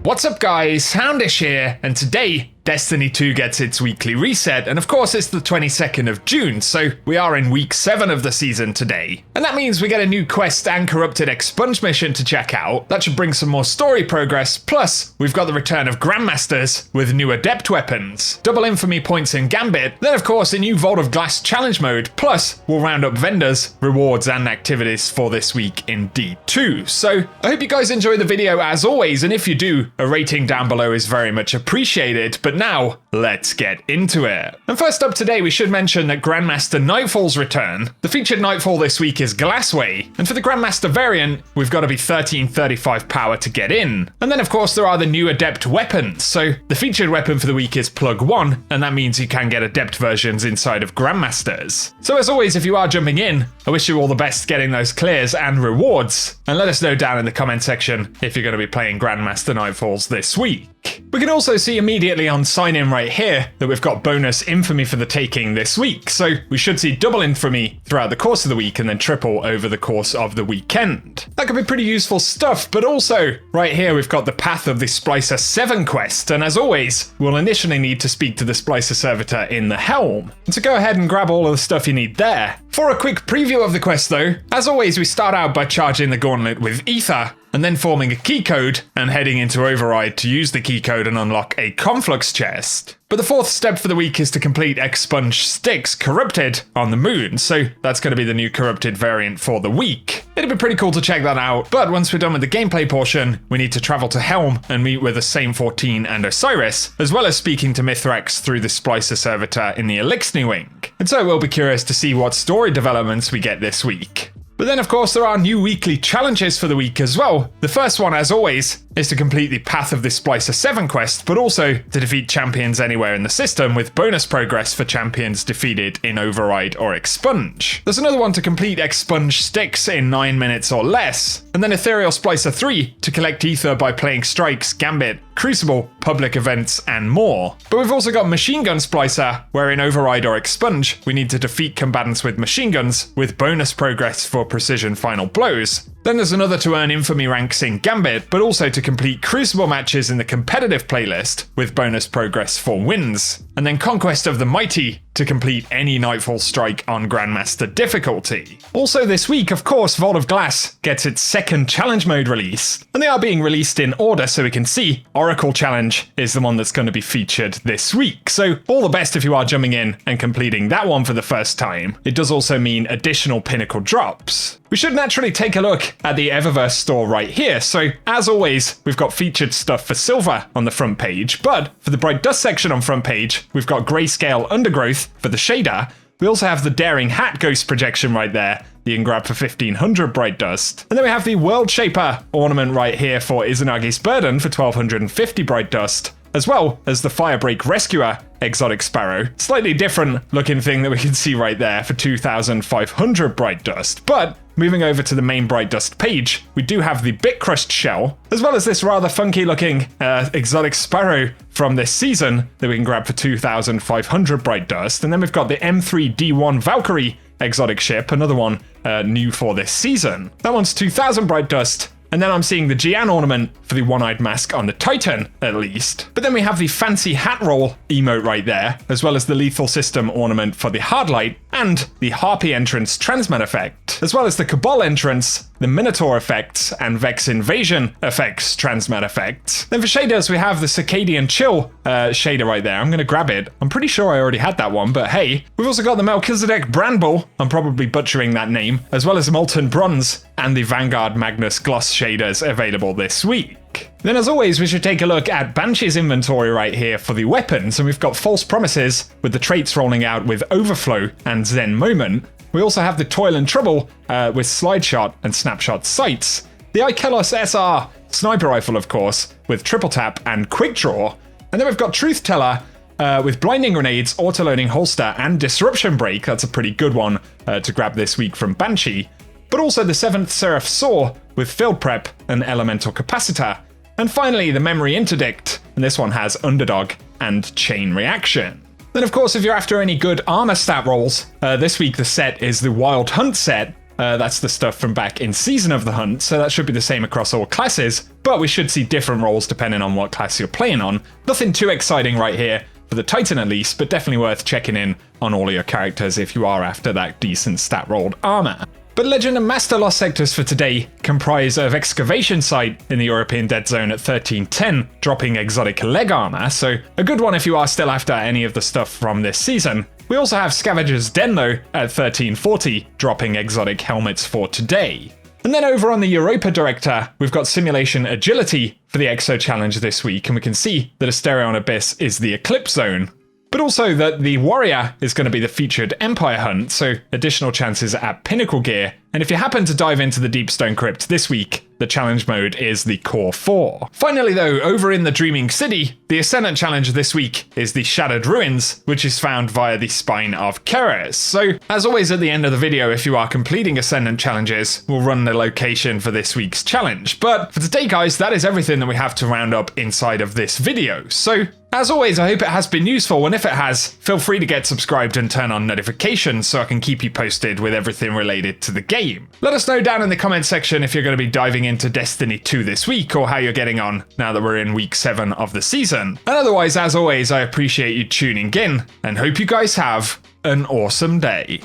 What's up guys, Houndish here, and today Destiny 2 gets its weekly reset, and of course it's the 22nd of June, so we are in week 7 of the season today. And that means we get a new quest and corrupted expunge mission to check out. That should bring some more story progress, plus we've got the return of Grandmasters with new Adept weapons, double infamy points in Gambit, then of course a new Vault of Glass challenge mode, plus we'll round up vendors, rewards and activities for this week in D2. So I hope you guys enjoy the video as always, and if you do, a rating down below is very much appreciated, but now, let's get into it. And first up today, we should mention that Grandmaster Nightfall's return. The featured Nightfall this week is Glassway, and for the Grandmaster variant, we've got to be 1335 power to get in. And then of course there are the new Adept weapons, so the featured weapon for the week is Plug 1, and that means you can get Adept versions inside of Grandmasters. So as always, if you are jumping in, I wish you all the best getting those clears and rewards, and let us know down in the comment section if you're going to be playing Grandmaster Nightfalls this week. We can also see immediately on sign in right here that we've got bonus infamy for the taking this week, so we should see double infamy throughout the course of the week and then triple over the course of the weekend. That could be pretty useful stuff, but also right here we've got the Path of the Splicer 7 quest, and as always we'll initially need to speak to the Splicer servitor in the Helm. And so go ahead and grab all of the stuff you need there. For a quick preview of the quest though, as always we start out by charging the gauntlet with Ether, and then forming a key code and heading into Override to use the key code and unlock a Conflux chest. But the fourth step for the week is to complete Expunge Styx Corrupted on the moon, so that's going to be the new corrupted variant for the week. It'd be pretty cool to check that out, but once we're done with the gameplay portion, we need to travel to Helm and meet with the Same 14 and Osiris, as well as speaking to Mithrax through the Splicer servitor in the Elixir Wing. And so we'll be curious to see what story developments we get this week. But then of course there are new weekly challenges for the week as well. The first one, as always, is to complete the Path of the Splicer 7 quest, but also to defeat champions anywhere in the system with bonus progress for champions defeated in Override or Expunge. There's another one to complete Expunge Styx in 9 minutes or less, and then Ethereal Splicer 3 to collect Ether by playing Strikes, Gambit, Crucible, public events, and more. But we've also got Machine Gun Splicer, where in Override or Expunge, we need to defeat combatants with machine guns with bonus progress for precision final blows. Then there's another to earn infamy ranks in Gambit, but also to complete Crucible matches in the competitive playlist with bonus progress for wins. And then Conquest of the Mighty to complete any Nightfall strike on Grandmaster difficulty. Also this week, of course, Vault of Glass gets its second challenge mode release, and they are being released in order so we can see Oracle Challenge is the one that's going to be featured this week. So all the best if you are jumping in and completing that one for the first time. It does also mean additional pinnacle drops. We should naturally take a look at the Eververse Store right here, so as always, we've got featured stuff for silver on the front page, but for the Bright Dust section on front page, we've got Grayscale Undergrowth for the shader. We also have the Daring Hat Ghost projection right there, you can grab for 1500 Bright Dust. And then we have the World Shaper ornament right here for Izanagi's Burden for 1250 Bright Dust, as well as the Firebreak Rescuer Exotic Sparrow, slightly different looking thing that we can see right there for 2500 Bright Dust. But moving over to the main Bright Dust page, we do have the Bit Crushed Shell, as well as this rather funky looking Exotic Sparrow from this season that we can grab for 2500 Bright Dust. And then we've got the M3D1 Valkyrie Exotic Ship, another one new for this season. That one's 2000 Bright Dust. And then I'm seeing the Jian ornament for the one-eyed mask on the Titan, at least. But then we have the Fancy Hat Roll emote right there, as well as the Lethal System ornament for the Hardlight, and the Harpy entrance transmat effect, as well as the Cabal entrance, the Minotaur effects, and Vex Invasion effects transmat effects. Then for shaders, we have the Circadian Chill shader right there. I'm going to grab it. I'm pretty sure I already had that one, but hey. We've also got the Melchizedek Branbull, I'm probably butchering that name, as well as Molten Bronze, and the Vanguard Magnus Gloss shaders available this week. Then as always, we should take a look at Banshee's inventory right here for the weapons, and we've got False Promises with the traits rolling out with Overflow and Zen Moment. We also have the Toil and Trouble with Slide Shot and Snapshot sights. The Ikelos SR sniper rifle, of course, with Triple Tap and Quick Draw. And then we've got Truth Teller with Blinding Grenades, Auto-Loading Holster, and Disruption Break. That's a pretty good one to grab this week from Banshee. But also the 7th Seraph Saw with Field Prep and Elemental Capacitor. And finally, the Memory Interdict, and this one has Underdog and Chain Reaction. Then of course, if you're after any good armor stat rolls, this week the set is the Wild Hunt set, That's the stuff from back in Season of the Hunt, so that should be the same across all classes, but we should see different rolls depending on what class you're playing on. Nothing too exciting right here, for the Titan at least, but definitely worth checking in on all of your characters if you are after that decent stat rolled armor. But Legend and Master Lost sectors for today comprise of Excavation Site in the European Dead Zone at 1310, dropping exotic leg armor, so a good one if you are still after any of the stuff from this season. We also have Scavenger's Den though at 1340, dropping exotic helmets for today. And then over on the Europa Director, we've got Simulation Agility for the Exo Challenge this week, and we can see that Asterion Abyss is the Eclipse Zone. But also that the Warrior is going to be the featured Empire Hunt, so additional chances at Pinnacle Gear. And if you happen to dive into the Deep Stone Crypt this week, the challenge mode is the Core 4. Finally though, over in the Dreaming City, the Ascendant challenge this week is the Shattered Ruins, which is found via the Spine of Keres. So, as always at the end of the video, if you are completing Ascendant challenges, we'll run the location for this week's challenge. But for today guys, that is everything that we have to round up inside of this video. So, as always, I hope it has been useful, and if it has, feel free to get subscribed and turn on notifications so I can keep you posted with everything related to the game. Let us know down in the comment section if you're going to be diving into Destiny 2 this week, or how you're getting on now that we're in week 7 of the season. And otherwise, as always, I appreciate you tuning in, and hope you guys have an awesome day.